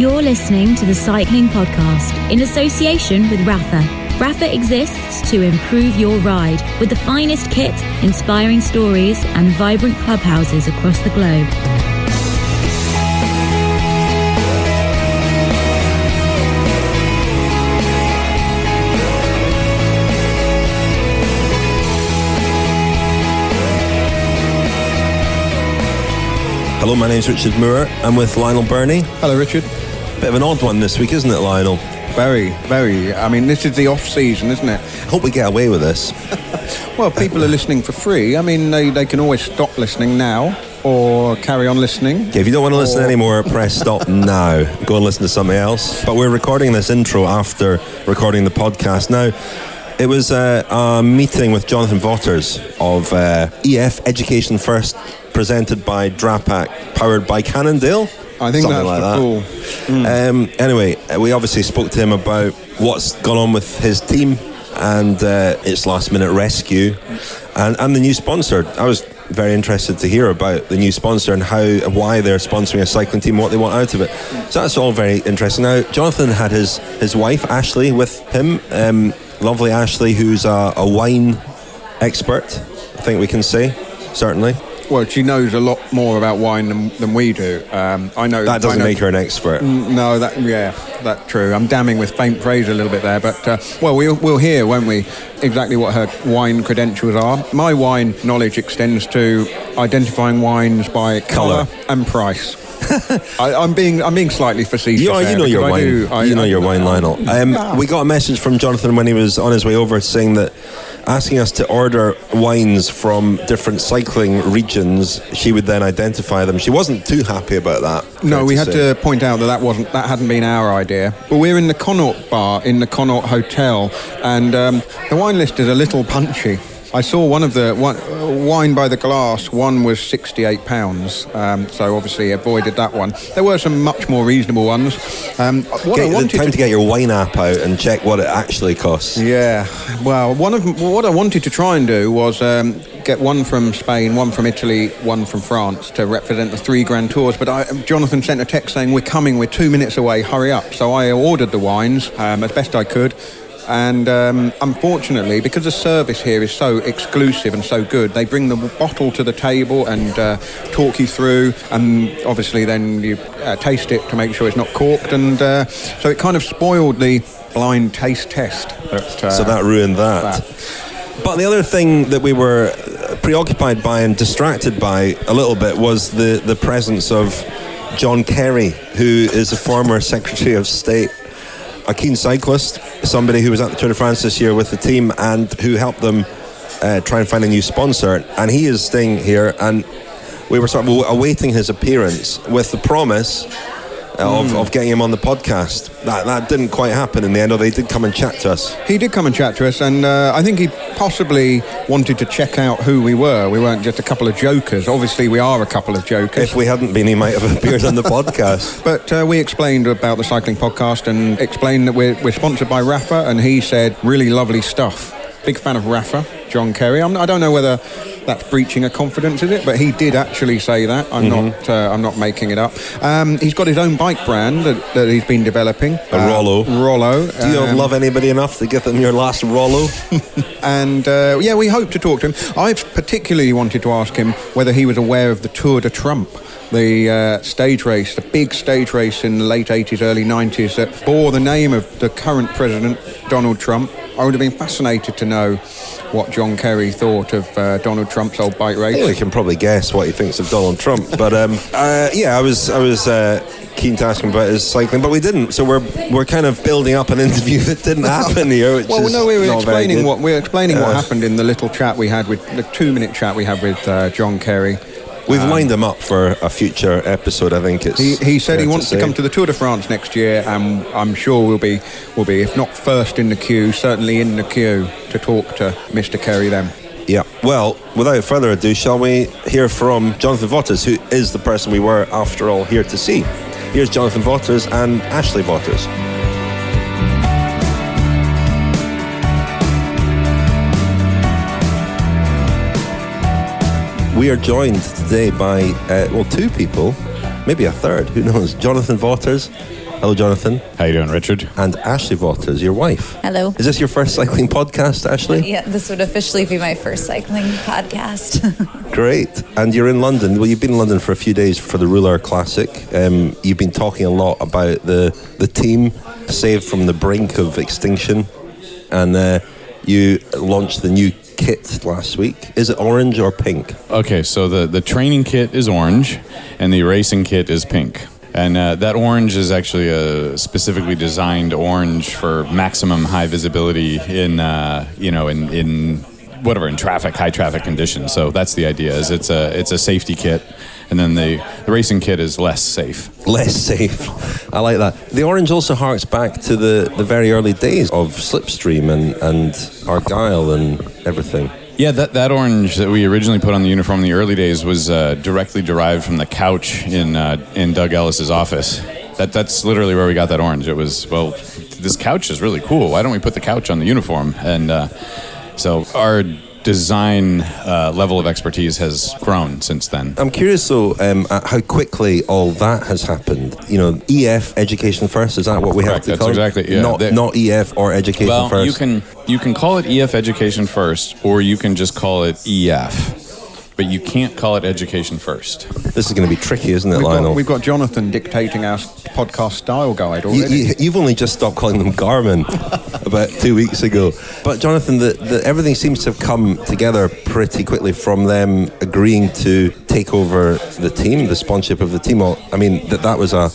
You're listening to the Cycling Podcast in association with Rapha. Rapha exists to improve your ride with the finest kit, inspiring stories, and vibrant clubhouses across the globe. Hello, my name's Richard Moore. I'm with Lionel Birnie. Hello, Richard. Bit of an odd one this week, isn't it, Lionel? Very, very. I mean, this is the off-season, isn't it? I hope we get away with this. Well, people are listening for free. I mean, they can always stop listening now or carry on listening. Yeah, if you don't want to listen anymore, press stop now. Go and listen to something else. But we're recording this intro after recording the podcast. Now, it was a meeting with Jonathan Vaughters of EF Education First, presented by Drapac, powered by Cannondale. I think something that's like cool. Anyway, we obviously spoke to him about what's gone on with his team and its last-minute rescue and the new sponsor. I was very interested to hear about the new sponsor and why they're sponsoring a cycling team, what they want out of it. So that's all very interesting. Now, Jonathan had his wife, Ashley, with him. Lovely Ashley, who's a wine expert, I think we can say, certainly. Well, she knows a lot more about wine than we do. I know that doesn't make her an expert. No, that's true. I'm damning with faint praise a little bit there, but we'll hear, won't we, exactly what her wine credentials are. My wine knowledge extends to identifying wines by colour and price. I'm being slightly facetious. You know your wine, Lionel. We got a message from Jonathan when he was on his way over asking us to order wines from different cycling regions. She would then identify them. She wasn't too happy about that. No, we had to point out that hadn't been our idea. But we're in the Connaught bar in the Connaught Hotel, and the wine list is a little punchy. I saw one wine by the glass. One was £68, so obviously avoided that one. There were some much more reasonable ones. Time to get your wine app out and check what it actually costs. Yeah, well, what I wanted to try and do was get one from Spain, one from Italy, one from France to represent the 3 Grand Tours. But Jonathan sent a text saying, we're 2 minutes away, hurry up. So I ordered the wines as best I could. And unfortunately, because the service here is so exclusive and so good, they bring the bottle to the table and talk you through, and obviously then you taste it to make sure it's not corked, and so it kind of spoiled the blind taste test. So that ruined that. But the other thing that we were preoccupied by and distracted by a little bit was the presence of John Kerry, who is a former Secretary of State, a keen cyclist, somebody who was at the Tour de France this year with the team and who helped them try and find a new sponsor. And he is staying here, and we were sort of awaiting his appearance with the promise of getting him on the podcast. That didn't quite happen in the end, although he did come and chat to us. He did come and chat to us, and I think he possibly wanted to check out who we were. We weren't just a couple of jokers. Obviously, we are a couple of jokers. If we hadn't been, he might have appeared on the podcast. But we explained about the cycling podcast and explained that we're sponsored by Rapha, and he said, really lovely stuff. Big fan of Rapha, John Kerry. I don't know whether that's breaching a confidence, is it? But he did actually say that. I'm not making it up. He's got his own bike brand that he's been developing. Rollo. Do you love anybody enough to give them your last Rollo? And we hope to talk to him. I've particularly wanted to ask him whether he was aware of the Tour de Trump, the stage race, the big stage race in the late 80s, early 90s that bore the name of the current president, Donald Trump. I would have been fascinated to know what John Kerry thought of Donald Trump's old bike race. I think we can probably guess what he thinks of Donald Trump. But I was keen to ask him about his cycling, but we didn't. So we're kind of building up an interview that didn't happen here. We were explaining what happened in the little chat we had with the 2-minute chat we had with John Kerry. We've lined him up for a future episode. I think he said he wants to come to the Tour de France next year, and I'm sure we'll be if not first in the queue, certainly in the queue to talk to Mr. Kerry then. Yeah. Well, without further ado, shall we hear from Jonathan Vaughters, who is the person we were, after all, here to see. Here's Jonathan Vaughters and Ashley Vaughters. We are joined today by, two people maybe a third, who knows? Jonathan Vaughters. Hello, Jonathan. How you doing, Richard? And Ashley Vaughters, your wife. Hello. Is this your first cycling podcast, Ashley? Yeah, this would officially be my first cycling podcast. Great. And you're in London. Well, you've been in London for a few days for the Ruler Classic. You've been talking a lot about the team saved from the brink of extinction. And you launched the new kit last week. Is it orange or pink? Okay, so the training kit is orange, and the racing kit is pink. And that orange is actually a specifically designed orange for maximum high visibility in traffic, high traffic conditions. So that's the idea. Is it's a safety kit, and then the racing kit is less safe. Less safe. I like that. The orange also harks back to the very early days of Slipstream and Argyle and everything. Yeah, that orange that we originally put on the uniform in the early days was directly derived from the couch in Doug Ellis's office. That's literally where we got that orange. It was, well, this couch is really cool. Why don't we put the couch on the uniform? And so our design level of expertise has grown since then. I'm curious, though, at how quickly all that has happened. You know, EF, education first, is that what we Correct, have to call it? That's exactly, yeah. Not EF or education first? Well, you can call it EF education first, or you can just call it EF. But you can't call it education first. This is going to be tricky, isn't it, Lionel? We've got Jonathan dictating our podcast style guide already. You've only just stopped calling them Garmin about 2 weeks ago. But Jonathan, everything seems to have come together pretty quickly from them agreeing to take over the team, the sponsorship of the team. I mean, that was a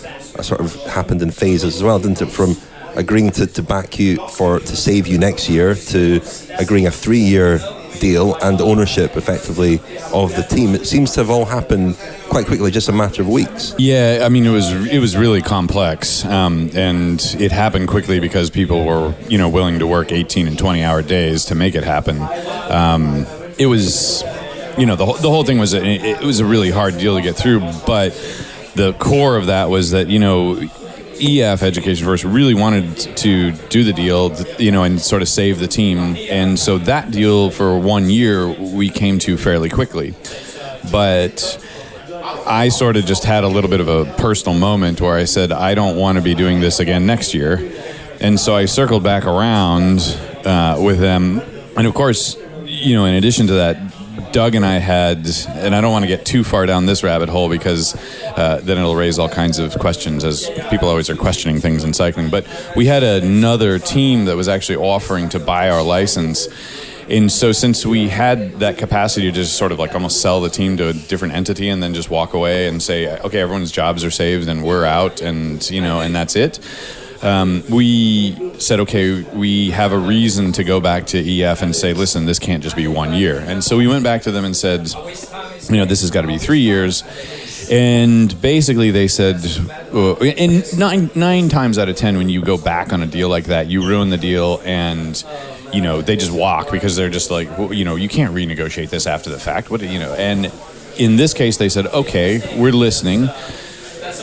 sort of happened in phases as well, didn't it? From agreeing to back you to save you next year to agreeing a 3-year deal and ownership effectively of the team. It seems to have all happened quite quickly, just a matter of weeks. Yeah, I mean, it was really complex, and it happened quickly because people were willing to work 18 and 20-hour days to make it happen. It was, the whole thing was it was a really hard deal to get through, but the core of that was that EF Education First really wanted to do the deal, and sort of save the team. And so that deal for 1 year we came to fairly quickly. But I sort of just had a little bit of a personal moment where I said, I don't want to be doing this again next year. And so I circled back around with them. And of course, in addition to that, Doug and I had, and I don't want to get too far down this rabbit hole because then it'll raise all kinds of questions, as people always are questioning things in cycling, but we had another team that was actually offering to buy our license. And so since we had that capacity to just sort of like almost sell the team to a different entity and then just walk away and say, okay, everyone's jobs are saved and we're out, and and that's it. We said, okay, we have a reason to go back to EF and say, listen, this can't just be 1 year. And so we went back to them and said, this has got to be 3 years. And basically they said, and nine times out of 10, when you go back on a deal like that, you ruin the deal, and they just walk because they're just like, you can't renegotiate this after the fact. And in this case, they said, okay, we're listening,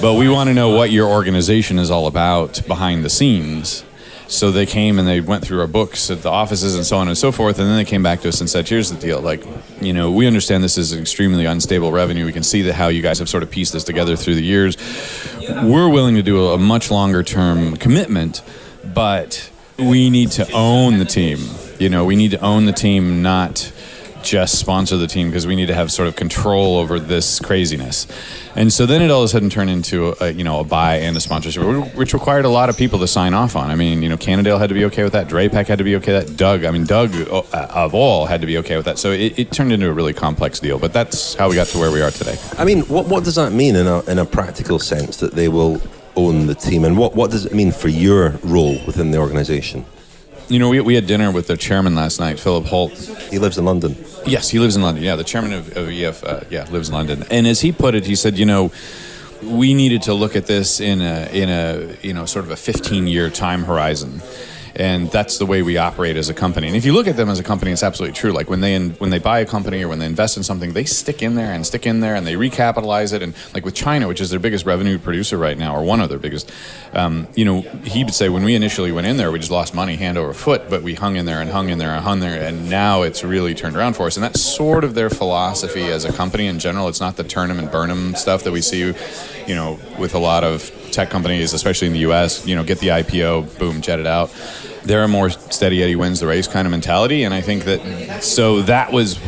but we want to know what your organization is all about behind the scenes. So they came and they went through our books at the offices and so on and so forth, and then they came back to us and said, here's the deal. We understand this is an extremely unstable revenue. We can see how you guys have sort of pieced this together through the years. We're willing to do a much longer term commitment, but we need to own the team. We need to own the team, not just sponsor the team, because we need to have sort of control over this craziness. And so then it all of a sudden turned into a buy and a sponsorship, which required a lot of people to sign off on. I mean, Cannondale had to be okay with that. Drapac had to be okay with that. Doug of all had to be okay with that. So it turned into a really complex deal, but that's how we got to where we are today. I mean, what does that mean in a practical sense, that they will own the team, and what does it mean for your role within the organisation? We had dinner with the chairman last night, Philip Holt. He lives in London. Yes, he lives in London. Yeah, the chairman of EF, lives in London. And as he put it, he said, we needed to look at this in a sort of a 15-year time horizon. And that's the way we operate as a company. And if you look at them as a company, it's absolutely true. Like when they buy a company or when they invest in something, they stick in there and they recapitalize it. And like with China, which is their biggest revenue producer right now, or one of their biggest, he would say when we initially went in there, we just lost money hand over foot, but we hung in there, and now it's really turned around for us. And that's sort of their philosophy as a company in general. It's not the turn 'em and burn 'em stuff that we see with a lot of tech companies, especially in the U.S., get the IPO, boom, jet it out. They're a more steady Eddie wins the race kind of mentality, and I think that was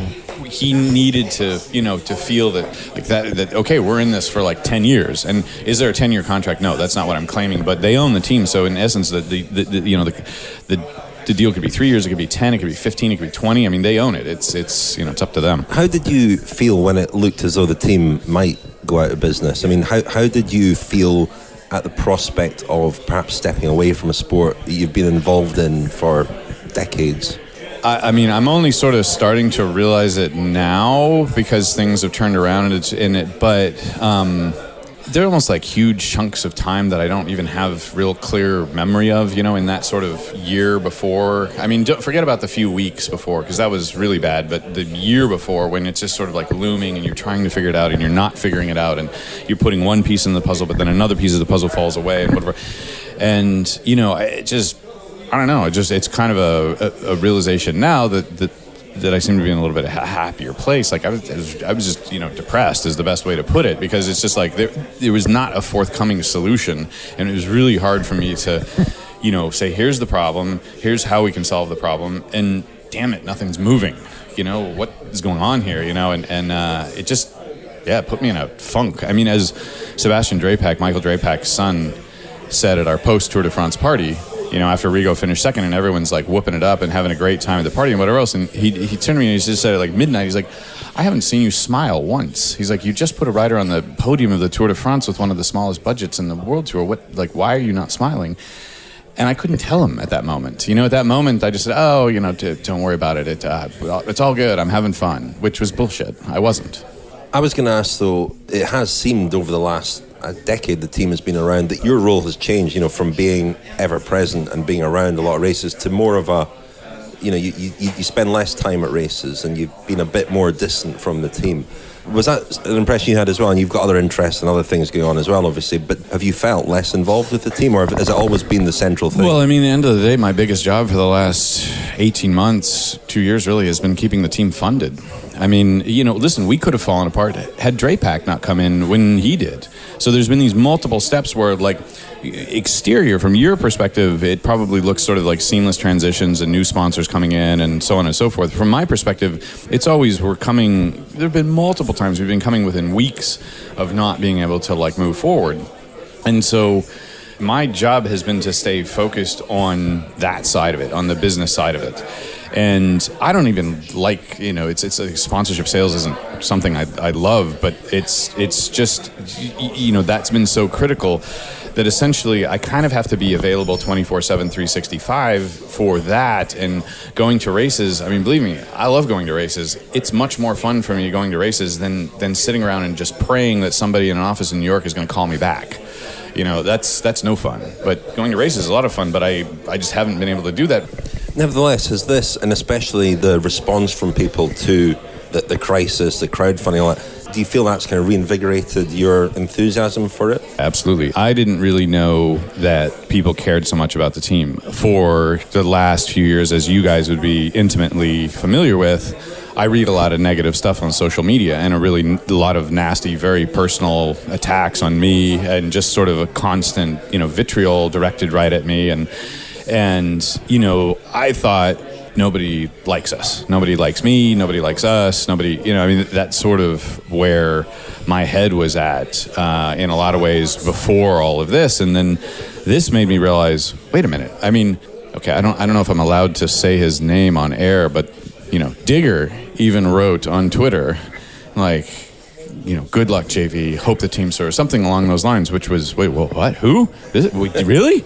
he needed to feel that okay, we're in this for like 10 years, and is there a 10-year contract? No, that's not what I'm claiming, but they own the team, so in essence, the deal could be 3 years, it could be 10, it could be 15, it could be 20. I mean, they own it. It's up to them. How did you feel when it looked as though the team might go out of business? I mean, how did you feel at the prospect of perhaps stepping away from a sport that you've been involved in for decades? I mean, I'm only sort of starting to realize it now because things have turned around but they're almost like huge chunks of time that I don't even have real clear memory of, in that sort of year before. I mean, don't forget about the few weeks before, because that was really bad, but the year before, when it's just sort of like looming and you're trying to figure it out and you're not figuring it out and you're putting one piece in the puzzle, but then another piece of the puzzle falls away and whatever. And, I don't know, it's kind of a realization now that I seem to be in a little bit of a happier place. Like I was just, depressed is the best way to put it, because it's just like there was not a forthcoming solution, and it was really hard for me to, say, here's the problem, here's how we can solve the problem, and damn it, nothing's moving. What is going on here? And it just, put me in a funk. I mean, as Michael Drapac's son, said at our post Tour de France party, after Rigo finished second and everyone's like whooping it up and having a great time at the party and whatever else, and he turned to me and he just said at like midnight, he's like, I haven't seen you smile once. He's like, you just put a rider on the podium of the Tour de France with one of the smallest budgets in the World Tour. Why are you not smiling? And I couldn't tell him at that moment. At that moment I just said, don't worry about it. It's all good. I'm having fun, which was bullshit. I wasn't. I was going to ask, though, it has seemed over the last decade the team has been around that your role has changed, from being ever present and being around a lot of races to more of a, you spend less time at races and you've been a bit more distant from the team. Was that an impression you had as well? And you've got other interests and other things going on as well, obviously, but have you felt less involved with the team, or has it always been the central thing? Well, I mean, at the end of the day, my biggest job for the last 18 months, 2 years really, has been keeping the team funded. I mean, listen, we could have fallen apart had Drapac not come in when he did. So there's been these multiple steps where, like, exterior, from your perspective, it probably looks sort of like seamless transitions and new sponsors coming in and so on and so forth. From my perspective, it's always there have been multiple times we've been coming within weeks of not being able to, like, move forward. And so my job has been to stay focused on that side of it, on the business side of it. And I don't even like, it's like sponsorship sales isn't something I love, but it's just, that's been so critical that essentially I kind of have to be available 24/7, 365 for that. And going to races, I mean, believe me, I love going to races. It's much more fun for me going to races than sitting around and just praying that somebody in an office in New York is going to call me back. That's no fun. But going to races is a lot of fun, but I just haven't been able to do that. Nevertheless, has this, and especially the response from people to the crisis, the crowdfunding, all that, do you feel that's kind of reinvigorated your enthusiasm for it? Absolutely. I didn't really know that people cared so much about the team. For the last few years, as you guys would be intimately familiar with, I read a lot of negative stuff on social media and a lot of nasty, very personal attacks on me, and just sort of a constant, vitriol directed right at me. And I thought, nobody likes us. Nobody likes me. Nobody likes us. Nobody, that's sort of where my head was at in a lot of ways before all of this. And then this made me realize, wait a minute. I mean, okay, I don't know if I'm allowed to say his name on air, but, Digger even wrote on Twitter, like, good luck, JV. Hope the team serves, something along those lines, which was, wait, well, what? Who? Really?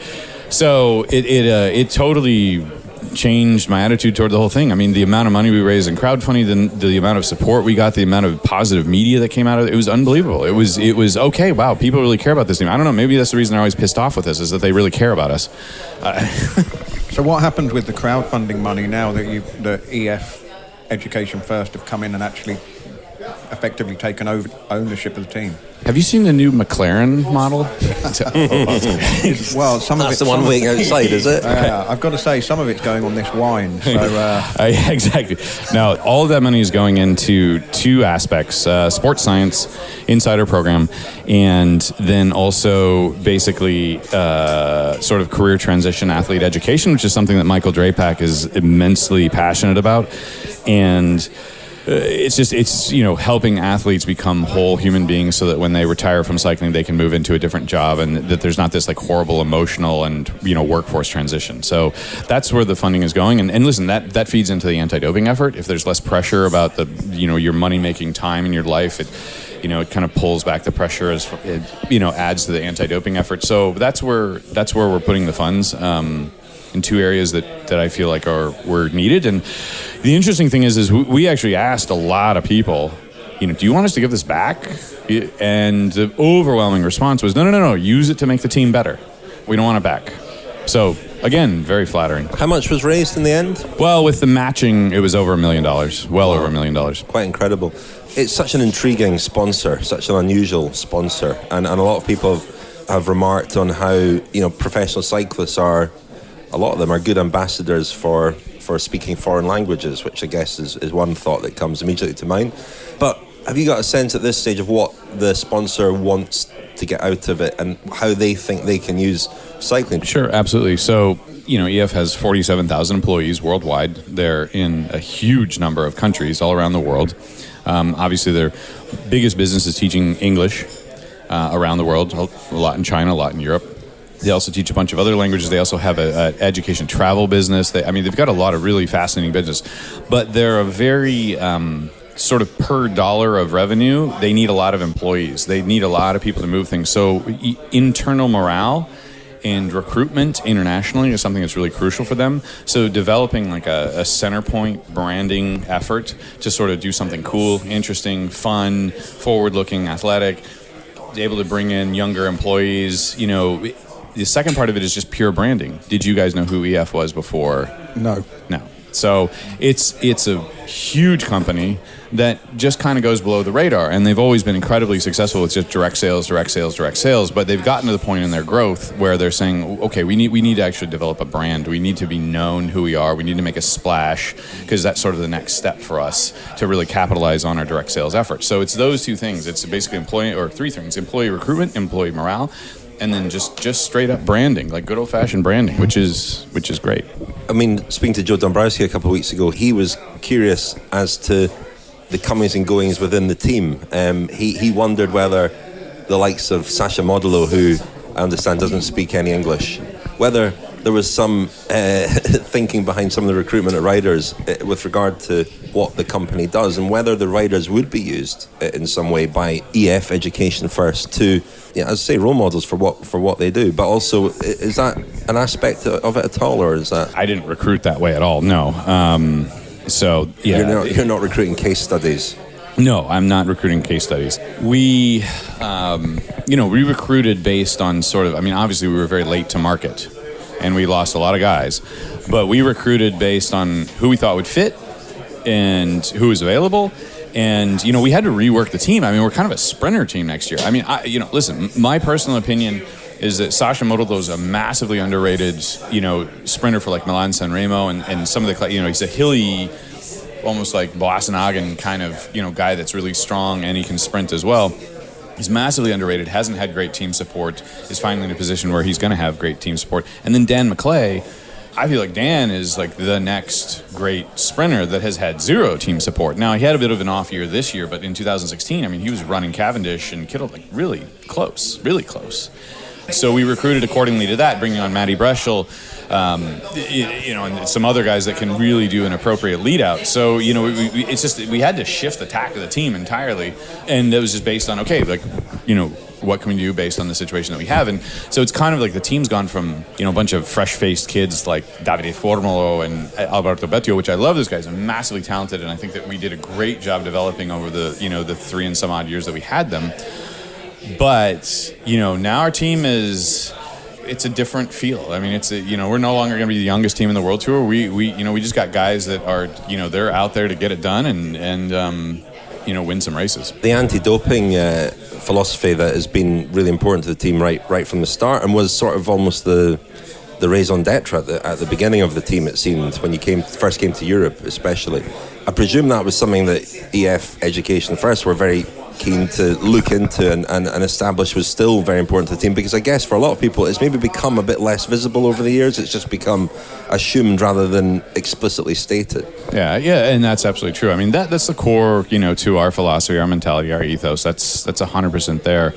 So it totally changed my attitude toward the whole thing. I mean, the amount of money we raised in crowdfunding, the amount of support we got, the amount of positive media that came out of it, it was unbelievable. It was okay, wow, people really care about this team. I don't know, maybe that's the reason they're always pissed off with us, is that they really care about us. So what happens with the crowdfunding money now that the EF Education First have come in and actually effectively taken over ownership of the team. Have you seen the new McLaren model? Well, some of That's it's the one waiting outside, is it? I've got to say, some of it's going on this wine. So Exactly. Now, all of that money is going into two aspects: sports science, insider program, and then also basically sort of career transition athlete education, which is something that Michael Drapac is immensely passionate about, and. It's helping athletes become whole human beings so that when they retire from cycling, they can move into a different job, and that there's not this like horrible emotional and workforce transition. So that's where the funding is going. And listen, that feeds into the anti-doping effort. If there's less pressure about the your money making time in your life, it kind of pulls back the pressure as it adds to the anti-doping effort. So that's where we're putting the funds. In two areas that I feel like were needed. And the interesting thing is we actually asked a lot of people, do you want us to give this back? And the overwhelming response was, no, use it to make the team better. We don't want it back. So, again, very flattering. How much was raised in the end? Well, with the matching, it was over $1 million. Well over $1 million. Quite incredible. It's such an intriguing sponsor, such an unusual sponsor. And a lot of people have remarked on how, professional cyclists a lot of them are good ambassadors for speaking foreign languages, which I guess is one thought that comes immediately to mind. But have you got a sense at this stage of what the sponsor wants to get out of it and how they think they can use cycling? Sure, absolutely. So, EF has 47,000 employees worldwide. They're in a huge number of countries all around the world. Obviously, their biggest business is teaching English around the world, a lot in China, a lot in Europe. They also teach a bunch of other languages. They also have an education travel business. They've got a lot of really fascinating business. But they're a very sort of per dollar of revenue, they need a lot of employees. They need a lot of people to move things. So internal morale and recruitment internationally is something that's really crucial for them. So developing like a center point branding effort to sort of do something cool, interesting, fun, forward-looking, athletic, able to bring in younger employees, The second part of it is just pure branding. Did you guys know who EF was before? No. So it's a huge company that just kind of goes below the radar, and they've always been incredibly successful with just direct sales. But they've gotten to the point in their growth where they're saying, okay, we need to actually develop a brand. We need to be known who we are. We need to make a splash, because that's sort of the next step for us to really capitalize on our direct sales efforts. So it's those two things. It's basically three things: employee recruitment, employee morale, and then just straight up branding, like good old-fashioned branding, which is great. I mean, speaking to Joe Dombrowski a couple of weeks ago, he was curious as to the comings and goings within the team. He wondered whether the likes of Sasha Modolo, who I understand doesn't speak any English, whether there was some thinking behind some of the recruitment of riders with regard to what the company does, and whether the riders would be used in some way by EF Education First to, as I say, role models for what they do. But also, is that an aspect of it at all, or is that? I didn't recruit that way at all. No. So yeah, you're not recruiting case studies. No, I'm not recruiting case studies. We, we recruited based on obviously we were very late to market, and we lost a lot of guys, but we recruited based on who we thought would fit and who was available. And, we had to rework the team. We're kind of a sprinter team next year. Listen, my personal opinion is that Sasha Modolo is a massively underrated, sprinter for like Milan-San Remo and some of the, he's a hilly, almost like Blasinagan kind of, guy that's really strong, and he can sprint as well. He's massively underrated, hasn't had great team support, is finally in a position where he's going to have great team support. And then Dan McClay, I feel like Dan is like the next great sprinter that has had zero team support. Now, he had a bit of an off year this year, but in 2016, he was running Cavendish and Kittle like really close. So we recruited accordingly to that, bringing on Matty Breschel, and some other guys that can really do an appropriate lead out. So, we had to shift the tack of the team entirely. And it was just based on, what can we do based on the situation that we have? And so it's kind of like the team's gone from, a bunch of fresh-faced kids like Davide Formolo and Alberto Bettio, which I love. Those guys are massively talented, and I think that we did a great job developing over the 3 and some odd years that we had them. But, now our team it's a different feel. We're no longer going to be the youngest team in the World Tour. We just got guys that are, they're out there to get it done. And win some races. The anti-doping philosophy that has been really important to the team right from the start, and was sort of almost the raison d'etre at the beginning of the team, it seemed, when you first came to Europe, especially. I presume that was something that EF Education First were very keen to look into and establish was still very important to the team, because I guess for a lot of people it's maybe become a bit less visible over the years. It's just become assumed rather than explicitly stated. Yeah, and that's absolutely true. I mean, that's the core, to our philosophy, our mentality, our ethos. That's 100% there.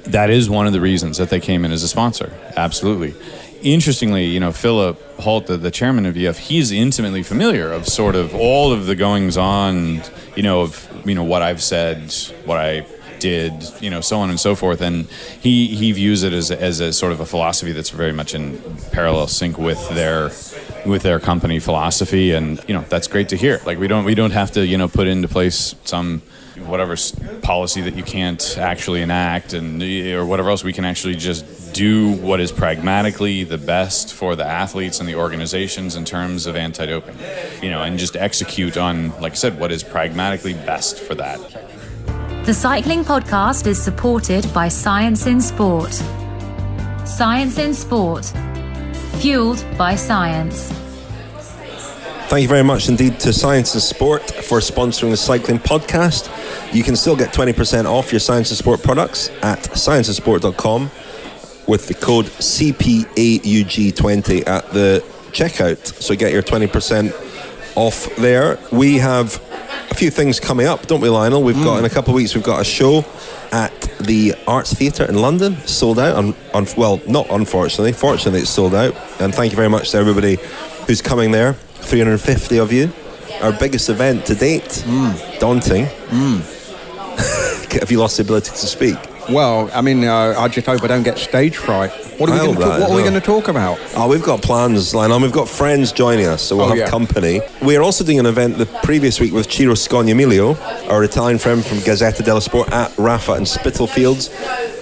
That is one of the reasons that they came in as a sponsor. Absolutely. Interestingly, Philip Holt, the chairman of EF, he's intimately familiar of sort of all of the goings on, of what I've said, what I did, so on and so forth, and he views it as a sort of a philosophy that's very much in parallel sync with their company philosophy, and that's great to hear. Like we don't have to put into place some whatever policy that you can't actually enact or whatever else. We can actually just do what is pragmatically the best for the athletes and the organizations in terms of anti-doping, and just execute on, like I said, what is pragmatically best for that. The Cycling Podcast is supported by Science in Sport. Science in Sport. Fueled by science. Thank you very much indeed to Science and Sport for sponsoring the Cycling Podcast. You can still get 20% off your Science and Sport products at scienceandsport.com with the code CPAUG20 at the checkout. So get your 20% off there. We have a few things coming up, don't we, Lionel? We've got, in a couple of weeks, we've got a show at the Arts Theatre in London, sold out. Well, not unfortunately. Fortunately, it's sold out. And thank you very much to everybody who's coming there. 350 of you. Our biggest event to date. Daunting. Have you lost the ability to speak? Well, I mean, I just hope I don't get stage fright. What are we going to talk about? Oh, we've got plans, Lionel. We've got friends joining us, so we'll have company. We are also doing an event the previous week with Ciro Scognamiglio, our Italian friend from Gazzetta dello Sport, at Rapha and Spitalfields.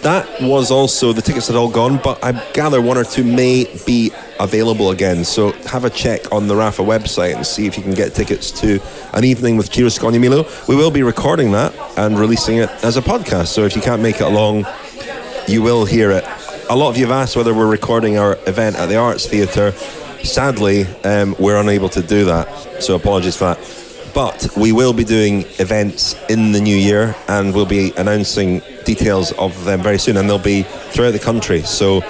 That was also, the tickets had all gone, but I gather one or two may be available again. So have a check on the Rapha website and see if you can get tickets to an evening with Ciro Scognamiglio. We will be recording that and releasing it as a podcast. So if you can't make it along, you will hear it. A lot of you have asked whether we're recording our event at the Arts Theatre. Sadly, we're unable to do that. So apologies for that. But we will be doing events in the new year, and we'll be announcing details of them very soon, and they'll be throughout the country. So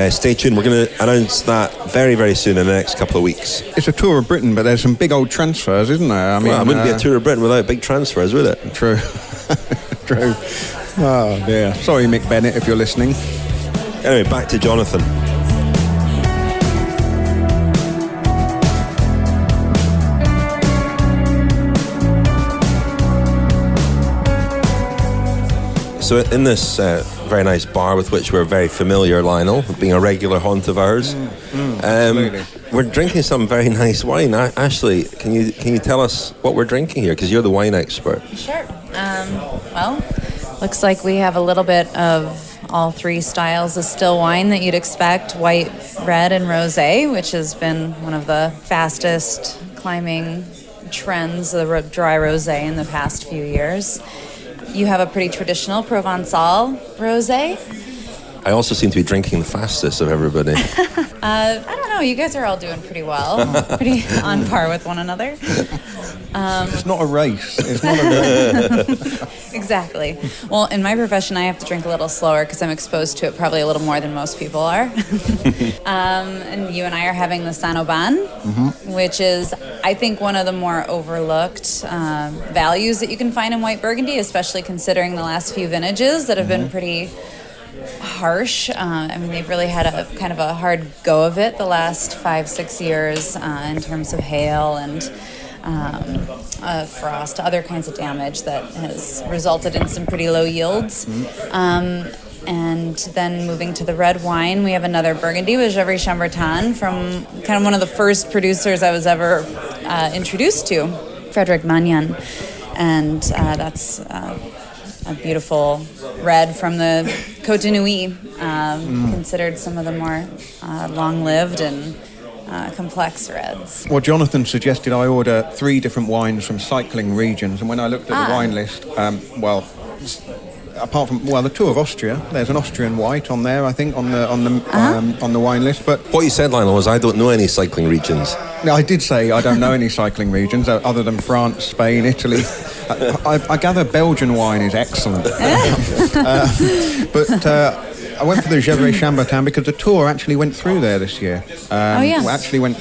stay tuned. We're going to announce that very, very soon in the next couple of weeks. It's a tour of Britain, but there's some big old transfers, isn't there? I mean, it wouldn't be a tour of Britain without big transfers, would it? True. True. Oh, dear. Sorry, Mick Bennett, if you're listening. Anyway, back to Jonathan. So in this very nice bar with which we're very familiar, Lionel, being a regular haunt of ours, we're drinking some very nice wine. Ashley, can you tell us what we're drinking here? Because you're the wine expert. Sure. Well, looks like we have a little bit of all three styles of still wine that you'd expect: white, red, and rosé, which has been one of the fastest climbing trends, the dry rosé, in the past few years. You have a pretty traditional Provençal rosé. I also seem to be drinking the fastest of everybody. I don't know. You guys are all doing pretty well. Pretty on par with one another. It's not a race. It's not a race. Exactly. Well, in my profession, I have to drink a little slower because I'm exposed to it probably a little more than most people are. And you and I are having the Saint-Aubin, which is, I think, one of the more overlooked values that you can find in white Burgundy, especially considering the last few vintages that have been pretty harsh. I mean, they've really had a kind of a hard go of it the last 5-6 years in terms of hail and frost, other kinds of damage that has resulted in some pretty low yields. And then moving to the red wine, we have another Burgundy with Gevrey Chambertin from kind of one of the first producers I was ever introduced to, Frédéric Magnan. And that's a beautiful red from the Côte de Nuit, considered some of the more long-lived and complex reds. Well, Jonathan suggested I order 3 different wines from cycling regions, and when I looked at the wine list, apart from the Tour of Austria, there's an Austrian white on there, I think, on the wine list. But What you said, Lionel, was I don't know any cycling regions. no, I did say I don't know any cycling regions other than France, Spain, Italy. I gather Belgian wine is excellent. But I went for the Gevrey Chambertin because the Tour actually went through there this year. Actually went,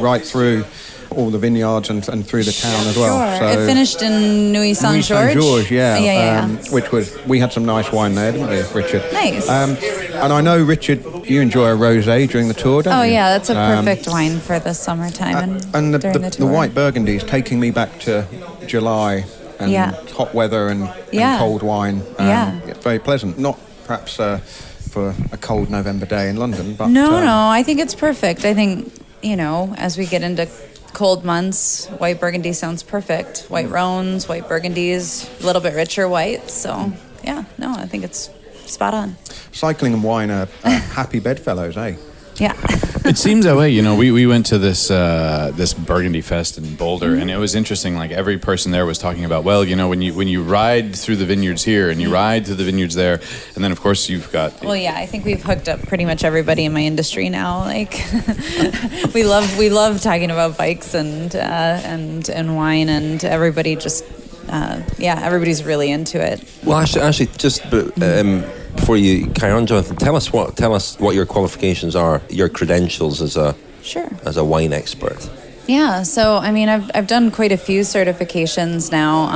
right through all the vineyards and through the town as well. Sure. So it finished in Nuit Saint-Georges. Which was, we had some nice wine there, didn't we, Richard? Nice. And I know, Richard, you enjoy a rosé during the tour, don't you? Oh yeah, that's a perfect wine for the summertime and during the tour. the white Burgundy is taking me back to July and hot weather and cold wine. It's very pleasant. Not perhaps for a cold November day in London, but no, I think it's perfect. I think as we get into cold months, white Burgundy sounds perfect. White Rhones, white Burgundies, a little bit richer whites. So I think it's spot on. Cycling and wine are happy bedfellows, eh? Yeah. It seems that way. We went to this Burgundy Fest in Boulder, and it was interesting. Like, every person there was talking about, when you ride through the vineyards here and you ride through the vineyards there, and then of course you've got. Well, yeah, I think we've hooked up pretty much everybody in my industry now. Like, we love talking about bikes and wine, and everybody just. Everybody's really into it. Well, actually, just before you carry on, Jonathan, tell us what your qualifications are, your credentials as a wine expert. Yeah, so I've done quite a few certifications now.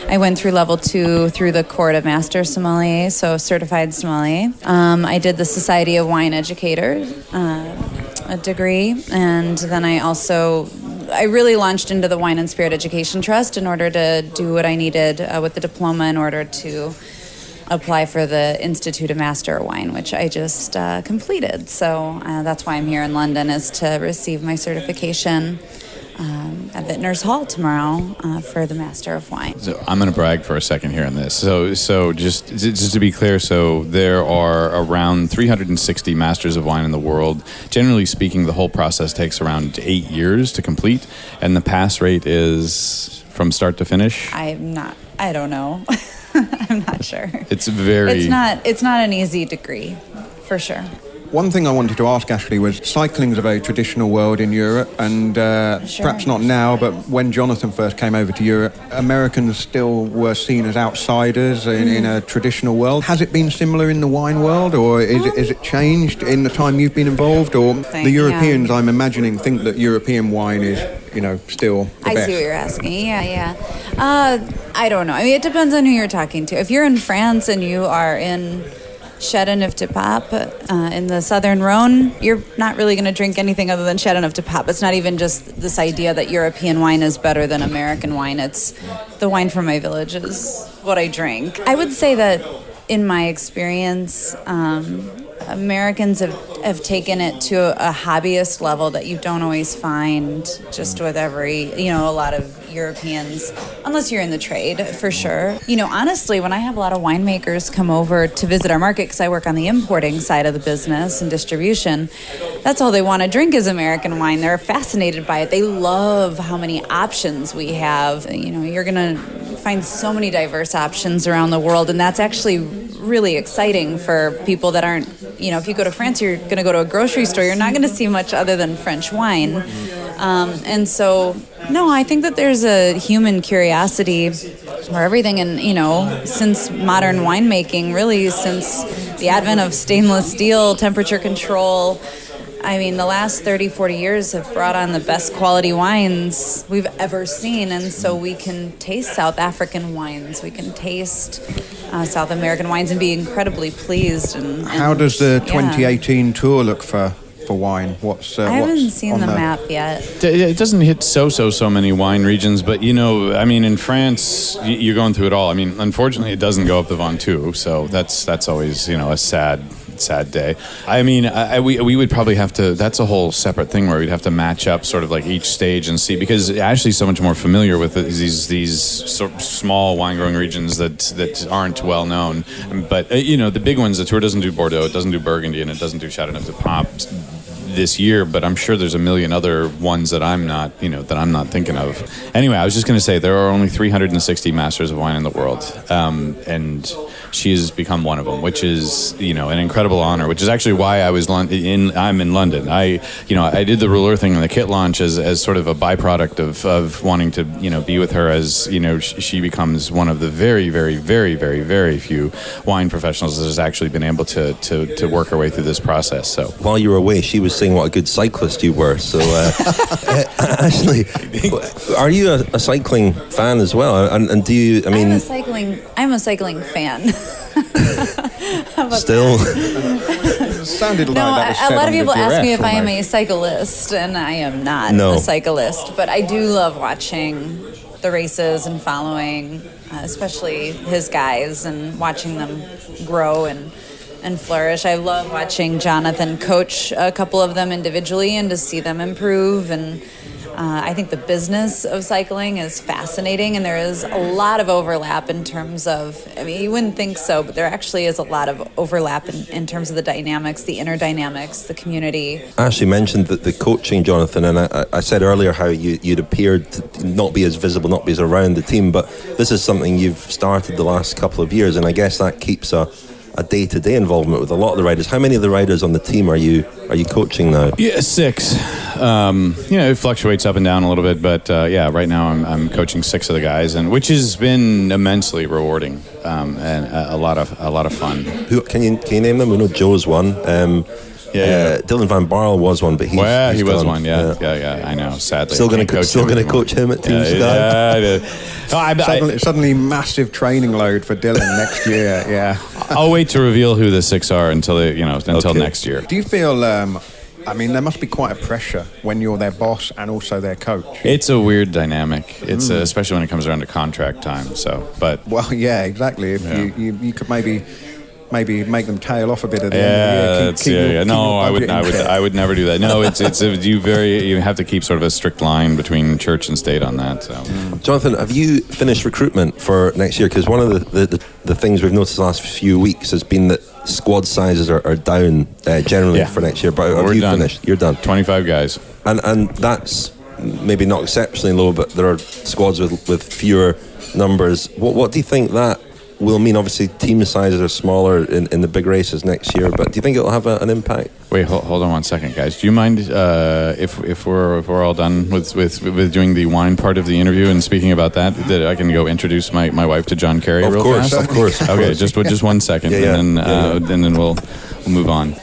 I went through level 2 through the Court of Master Sommelier, so certified sommelier. I did the Society of Wine Educators a degree, and then I really launched into the Wine and Spirit Education Trust in order to do what I needed with the diploma in order to apply for the Institute of Master of Wine, which I just completed. So that's why I'm here in London, is to receive my certification at Vintners Hall tomorrow for the Master of Wine. So I'm going to brag for a second here on this. So just to be clear, so there are around 360 Masters of Wine in the world. Generally speaking, the whole process takes around 8 years to complete, and the pass rate is from start to finish? I don't know. I'm not sure. It's not an easy degree, for sure. One thing I wanted to ask, Ashley, was cycling is a very traditional world in Europe, and perhaps not now, but when Jonathan first came over to Europe, Americans still were seen as outsiders in a traditional world. Has it been similar in the wine world, or is it changed in the time you've been involved? Or the Europeans, I'm imagining, think that European wine is, still the best. I see what you're asking. Yeah. I don't know. It depends on who you're talking to. If you're in France and you are in Cannondale-Drapac in the southern Rhone, you're not really going to drink anything other than Cannondale-Drapac. It's not even just this idea that European wine is better than American wine. It's the wine from my village is what I drink. I would say that in my experience, Americans have taken it to a hobbyist level that you don't always find just with a lot of Europeans, unless you're in the trade, for sure. Honestly, when I have a lot of winemakers come over to visit our market, because I work on the importing side of the business and distribution, that's all they want to drink is American wine. They're fascinated by it. They love how many options we have. You're going to find so many diverse options around the world, and that's actually really exciting for people that aren't, if you go to France, you're going to go to a grocery store, you're not going to see much other than French wine. And so, no, I think that there's a human curiosity for everything. And, since modern winemaking, really since the advent of stainless steel, temperature control, the last 30, 40 years have brought on the best quality wines we've ever seen. And so we can taste South African wines. We can taste South American wines and be incredibly pleased. And how does the 2018 tour look for wine? I haven't seen the map yet. It doesn't hit so many wine regions, but in France, you're going through it all. Unfortunately, it doesn't go up the Ventoux, so that's always a sad day. We would probably have to. That's a whole separate thing where we'd have to match up sort of like each stage and see, because Ashley's so much more familiar with these sort of small wine growing regions that aren't well known. But the big ones, the tour doesn't do Bordeaux, it doesn't do Burgundy, and it doesn't do Châteauneuf-du-Pape. this year, but I'm sure there's a million other ones that I'm not thinking of. Anyway, I was just going to say there are only 360 masters of wine in the world, and she has become one of them, which is, an incredible honor, which is actually why I'm in London. I did the Ruler thing on the kit launch as sort of a byproduct of wanting to, be with her as, she becomes one of the very, very, very, very, very few wine professionals that has actually been able to work her way through this process. So while you were away, she was saying what a good cyclist you were. So actually, are you a cycling fan as well? And do you, I'm a cycling fan. Still? Sounded like no, that was a lot of people ask me if I am almost. a cyclist, and I am not a cyclist. But I do love watching the races and following, especially his guys, and watching them grow and flourish. I love watching Jonathan coach a couple of them individually and to see them improve. And I think the business of cycling is fascinating, and there is a lot of overlap in terms of, you wouldn't think so, but there actually is a lot of overlap in terms of the dynamics, the inner dynamics, the community. Ashley mentioned that the coaching, Jonathan, and I said earlier how you'd appeared to not be as visible, not be as around the team, but this is something you've started the last couple of years, and I guess that keeps a day-to-day involvement with a lot of the riders. How many of the riders on the team are you coaching now? Yeah, 6. It fluctuates up and down a little bit, but right now I'm coaching 6 of the guys, and which has been immensely rewarding and a lot of fun. Who can you name them? We know Joe's one. Dylan Van Barle was one, but he was gone. One. Yeah. I know. Sadly, still going to coach him at Team Sky. Suddenly massive training load for Dylan next year. Yeah, I'll wait to reveal who the 6 are until next year. Do you feel? There must be quite a pressure when you're their boss and also their coach. It's a weird dynamic. It's especially when it comes around to contract time. Well, yeah, exactly. If you could maybe make them tail off a bit at the end of the year. No, I would never do that. No, you have to keep sort of a strict line between church and state on that. So, Jonathan, have you finished recruitment for next year? Because one of the things we've noticed the last few weeks has been that squad sizes are down generally for next year. But have you finished? You're done. 25 guys, and that's maybe not exceptionally low, but there are squads with fewer numbers. What do you think that will mean? Obviously, team sizes are smaller in the big races next year, but do you think it'll have an impact? Wait, hold on one second, guys. Do you mind if we're all done with doing the wine part of the interview and speaking about that I can go introduce my wife to John Kerry real fast? Of course. Okay, just 1 second, and then we'll move on.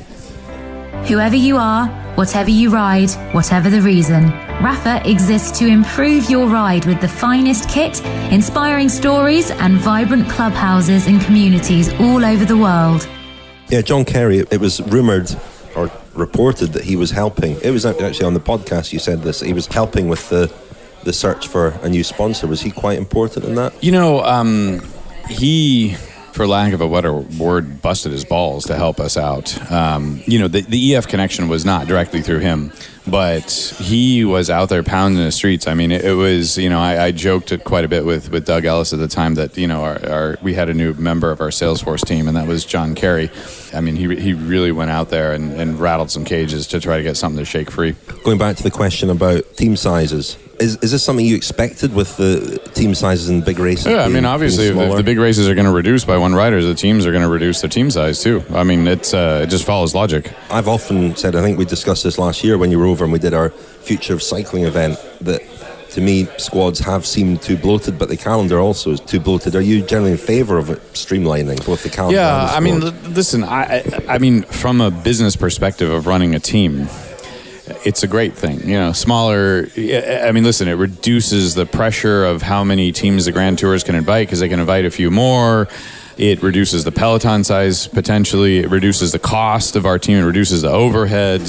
Whoever you are, whatever you ride, whatever the reason, Rapha exists to improve your ride with the finest kit, inspiring stories, and vibrant clubhouses and communities all over the world. Yeah, John Kerry, it was rumoured or reported that he was helping. It was actually on the podcast you said this. He was helping with the search for a new sponsor. Was he quite important in that? He, for lack of a better word, busted his balls to help us out. The EF connection was not directly through him, but he was out there pounding the streets. I mean, it was, I joked it quite a bit with Doug Ellis at the time that, we had a new member of our Salesforce team, and that was John Kerry. I mean, he really went out there and rattled some cages to try to get something to shake free. Going back to the question about team sizes, is this something you expected with the team sizes in big races? Yeah, I mean, obviously, if the big races are going to reduce by one rider, the teams are going to reduce their team size too. I mean, it just follows logic. I've often said, I think we discussed this last year when you were over and we did our Future of Cycling event, that to me, squads have seemed too bloated, but the calendar also is too bloated. Are you generally in favour of it streamlining both the calendar and the squad? I mean, listen, I mean, from a business perspective of running a team, it's a great thing, smaller. I mean, listen, it reduces the pressure of how many teams the Grand Tours can invite, because they can invite a few more. It reduces the peloton size potentially. It reduces the cost of our team. It reduces the overhead.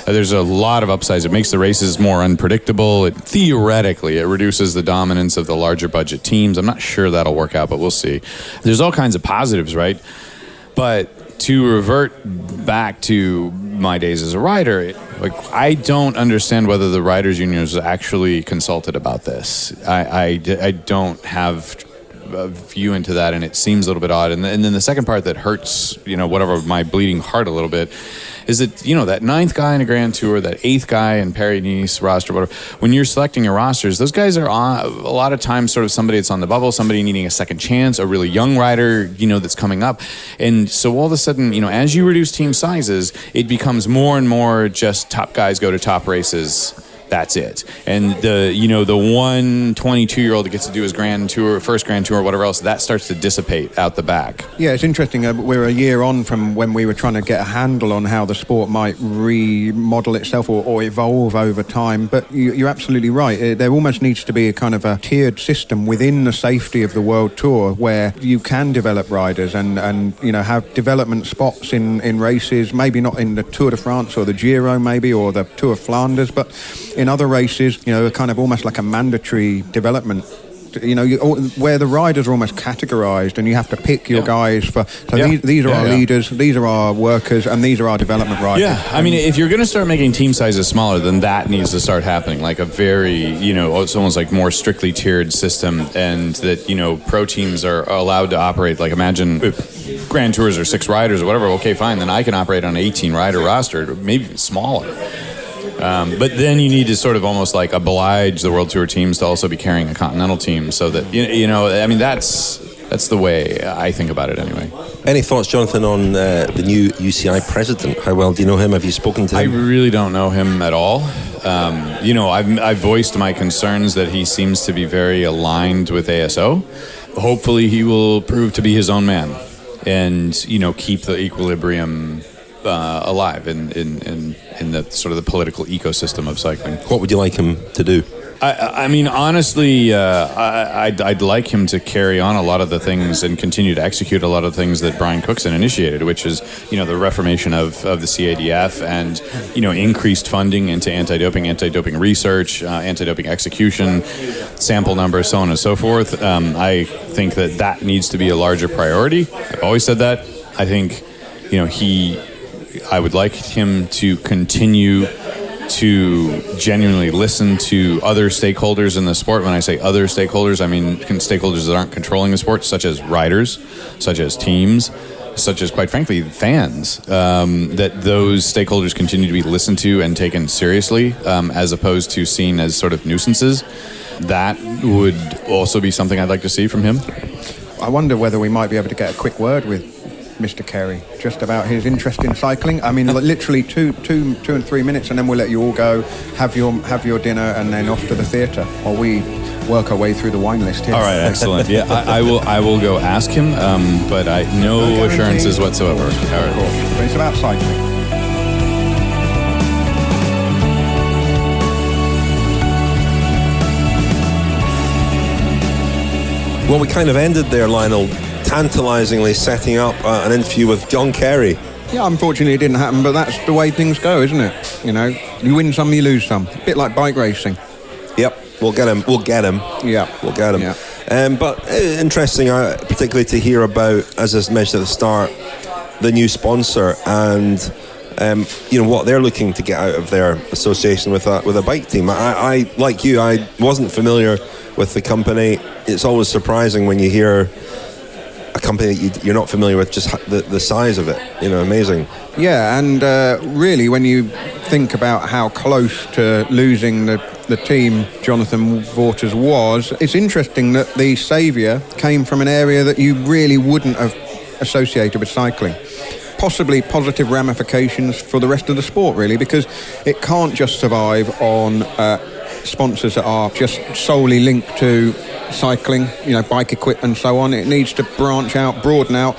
There's a lot of upsides. It makes the races more unpredictable. Theoretically, it reduces the dominance of the larger budget teams. I'm not sure that'll work out, but we'll see. There's all kinds of positives, right? But to revert back to my days as a rider, I don't understand whether the riders' union was actually consulted about this. I don't have view into that, and it seems a little bit odd. And then the second part that hurts, whatever, my bleeding heart a little bit, is that, that 9th guy in a Grand Tour, that 8th guy in Paris-Nice roster, whatever, when you're selecting your rosters, those guys are on, a lot of times sort of somebody that's on the bubble, somebody needing a second chance, a really young rider, that's coming up. And so all of a sudden, as you reduce team sizes, it becomes more and more just top guys go to top races. That's it. And the 22-year-old that gets to do his first Grand Tour, or whatever else, that starts to dissipate out the back. Yeah, it's interesting. We're a year on from when we were trying to get a handle on how the sport might remodel itself or evolve over time. But you're absolutely right. There almost needs to be a kind of a tiered system within the safety of the World Tour where you can develop riders and have development spots in races, maybe not in the Tour de France or the Giro maybe, or the Tour of Flanders, but in other races, kind of almost like a mandatory development, where the riders are almost categorised and you have to pick your guys for. So these are our leaders, these are our workers, and these are our development riders. Yeah, I mean, if you're going to start making team sizes smaller, then that needs to start happening, like a very, it's almost like more strictly tiered system, and that, pro teams are allowed to operate. Like, imagine if Grand Tours are 6 riders or whatever, okay, fine, then I can operate on an 18-rider roster, maybe even smaller. But then you need to sort of almost like oblige the World Tour teams to also be carrying a Continental team, so that I mean, that's the way I think about it anyway. Any thoughts, Jonathan, on the new UCI president? How well do you know him? Have you spoken to him? I really don't know him at all. I've voiced my concerns that he seems to be very aligned with ASO. Hopefully, he will prove to be his own man and keep the equilibrium alive in the sort of the political ecosystem of cycling. What would you like him to do? I mean, honestly, I'd like him to carry on a lot of the things and continue to execute a lot of the things that Brian Cookson initiated, which is, the reformation of the CADF and, increased funding into anti-doping research, anti-doping execution, sample numbers, so on and so forth. I think that needs to be a larger priority. I've always said that. I think, I would like him to continue to genuinely listen to other stakeholders in the sport. When I say other stakeholders, I mean stakeholders that aren't controlling the sport, such as riders, such as teams, such as, quite frankly, fans, that those stakeholders continue to be listened to and taken seriously, as opposed to seen as sort of nuisances. That would also be something I'd like to see from him. I wonder whether we might be able to get a quick word with Mr. Kerry, just about his interest in cycling. I mean, literally two and 3 minutes, and then we'll let you all go, have your dinner, and then off to the theatre, while we work our way through the wine list here. All right, excellent. Yeah, I will go ask him, but no assurances whatsoever. Of course. But it's about cycling. Well, we kind of ended there, Lionel, tantalisingly setting up an interview with John Kerry. Yeah, unfortunately it didn't happen, but that's the way things go, isn't it? You win some, you lose some. A bit like bike racing. Yep, we'll get him. Yeah. We'll get him. Yeah. But interesting, particularly to hear about, as I mentioned at the start, the new sponsor and what they're looking to get out of their association with a bike team. I like you, I wasn't familiar with the company. It's always surprising when you hear a company that you're not familiar with, just the size of it. Amazing. Yeah, and really, when you think about how close to losing the team Jonathan Vaughters was, it's interesting that the saviour came from an area that you really wouldn't have associated with cycling. Possibly positive ramifications for the rest of the sport, really, because it can't just survive on sponsors that are just solely linked to cycling, bike equipment and so on. It needs to branch out, broaden out,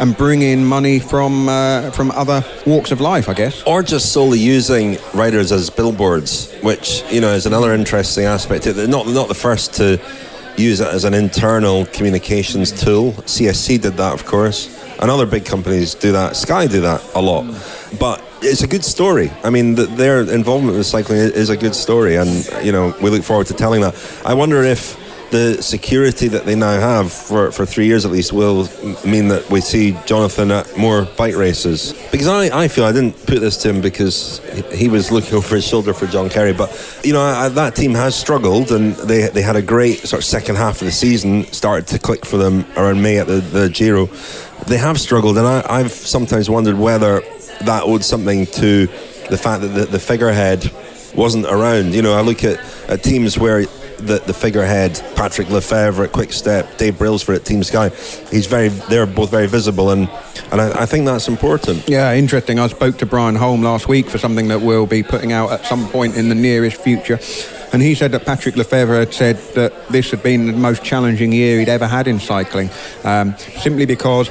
and bring in money from other walks of life, I guess. Or just solely using riders as billboards, which is another interesting aspect. Not the first to use it as an internal communications tool. CSC did that, of course, and other big companies do that. Sky do that a lot, but it's a good story. I mean, their involvement with cycling is a good story, and we look forward to telling that. I wonder if the security that they now have for 3 years at least will mean that we see Jonathan at more bike races. Because I feel, I didn't put this to him because he was looking over his shoulder for John Kerry, but that team has struggled, and they had a great sort of second half of the season, started to click for them around May at the Giro. They have struggled, and I've sometimes wondered whether that owed something to the fact that the figurehead wasn't around. I look at teams where the figurehead, Patrick Lefevre at Quick Step, Dave Brailsford at Team Sky, they're both very visible, and I think that's important. Yeah, interesting. I spoke to Brian Holm last week for something that we'll be putting out at some point in the nearest future, and he said that Patrick Lefevre had said that this had been the most challenging year he'd ever had in cycling, simply because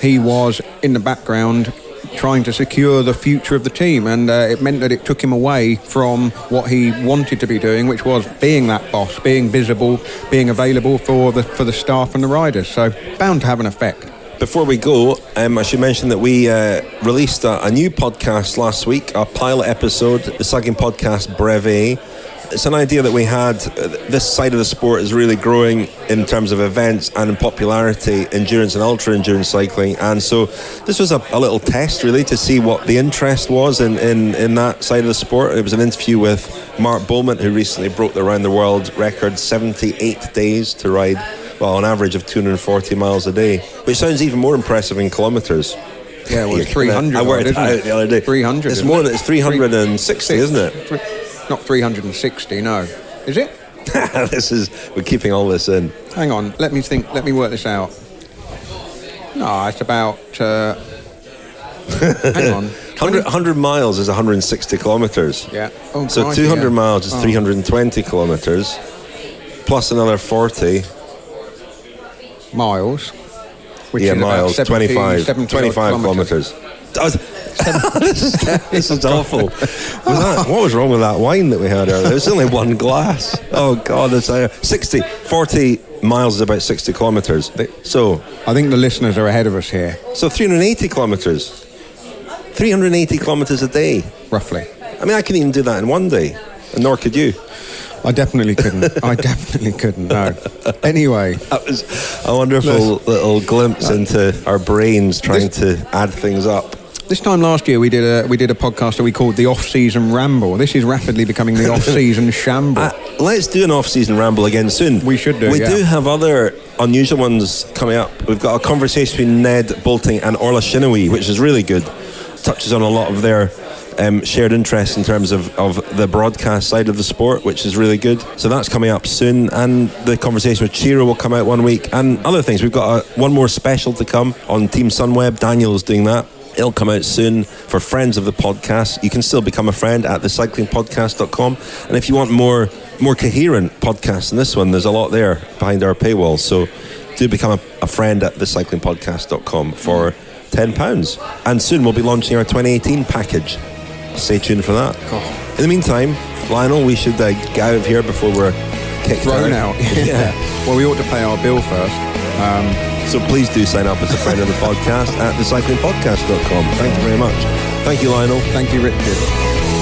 he was in the background trying to secure the future of the team, and it meant that it took him away from what he wanted to be doing, which was being that boss, being visible, being available for the staff and the riders. So bound to have an effect. Before we go, I should mention that we released a new podcast last week, a pilot episode, the Cycling Podcast Brevet. It's an idea that we had. This side of the sport is really growing in terms of events and in popularity, endurance and ultra-endurance cycling. And so this was a little test, really, to see what the interest was in that side of the sport. It was an interview with Mark Bowman, who recently broke the round-the-world record, 78 days to ride, well, an average of 240 miles a day, which sounds even more impressive in kilometres. Yeah, well, it's 300. I worked it out the other day. 300. It's more than it's 360, isn't it? Not 360, no. Is it? We're keeping all this in. Hang on, let me think. Let me work this out. No, it's about. Hang on. 100 miles is 160 kilometres. Yeah. Oh, so 200 miles is 320 kilometres, plus another 40 miles. Which is miles. About 25 kilometres. This is awful. What was wrong with that wine that we had earlier? There's only one glass. Oh God, it's 40 miles is about 60 kilometres. So I think the listeners are ahead of us here. So 380 kilometres. 380 kilometres a day. Roughly. I mean, I couldn't even do that in one day, and nor could you. I definitely couldn't. No. Anyway, that was a wonderful little glimpse into our brains trying to add things up. This time last year we did a podcast that we called the Off-Season Ramble. This is rapidly becoming the Off-Season Shamble. Let's do an Off-Season Ramble again soon. We should do. We do have other unusual ones coming up. We've got a conversation between Ned Boulting and Orla Shinawee, which is really good. Touches on a lot of their shared interest in terms of the broadcast side of the sport, which is really good. So that's coming up soon, and the conversation with Chiro will come out one week, and other things. We've got one more special to come on Team Sunweb. Daniel's doing that. It'll come out soon for friends of the podcast. You can still become a friend at thecyclingpodcast.com, and if you want more coherent podcasts than this one, there's a lot there behind our paywall. So do become a friend at thecyclingpodcast.com for £10, and soon we'll be launching our 2018 package. Stay tuned for that. In the meantime, Lionel, we should get out of here before we're kicked thrown out. Yeah. Well, we ought to pay our bill first. So please do sign up as a friend of the podcast at thecyclingpodcast.com. Thank you very much. Thank you, Lionel. Thank you, Richard.